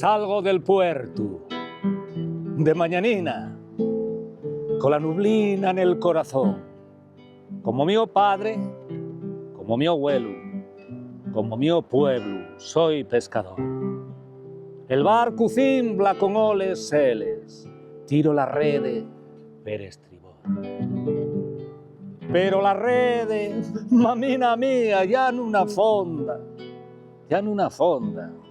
Salgo del puerto de mañanina, con la nublina en el corazón, como mi padre, como mi abuelo, como mi pueblo, soy pescador. El barco cimbla con oles seles, tiro la rede per estribor. Pero la rede, mamina mía, ya non affonda, ya non affonda.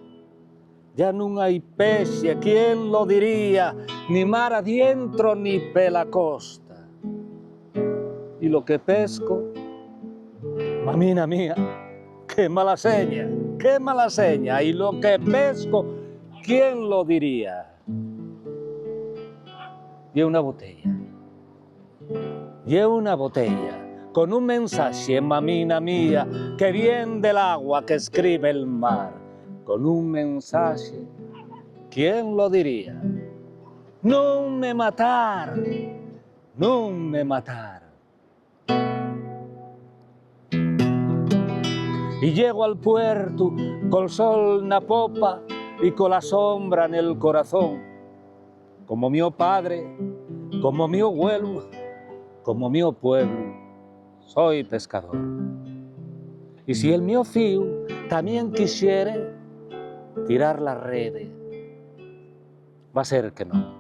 Ya non hai pexe, ¿quién lo diría? Ni mar adentro ni pela costa. Y lo que pesco, mamina mía, qué mala seña, qué mala seña. Y lo que pesco, ¿quién lo diría? Y una botella, con un mensaje, mamina mía, que viene del agua que escribe el mar. Con un mensaje, ¿quién lo diría? Non me matar, non me matar. Y llego al puerto col sol na popa y con la sombra en el corazón, como mi padre, como mi abuelo, como mi pueblo, soy pescador. Y si el mío fío también quisiera tirar la rede, va a ser que no.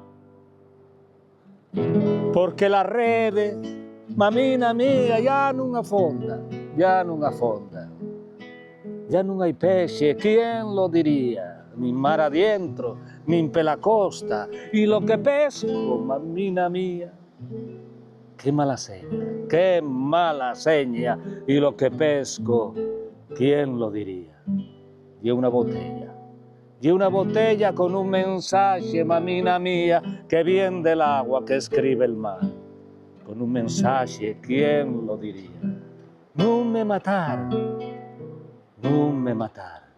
Porque la rede, mamina mía, ya non afonda, ya non afonda. Ya non hai pexe, ¿quién lo diría? Ni mar adentro, ni pela costa. Y lo que pesco, mamina mía, qué mala seña, qué mala seña. Y lo que pesco, ¿quién lo diría? Y una botella con un mensaje, mamina mía, que viene del agua que escribe el mar. Con un mensaje, ¿quién lo diría? Non me matar, non me matar.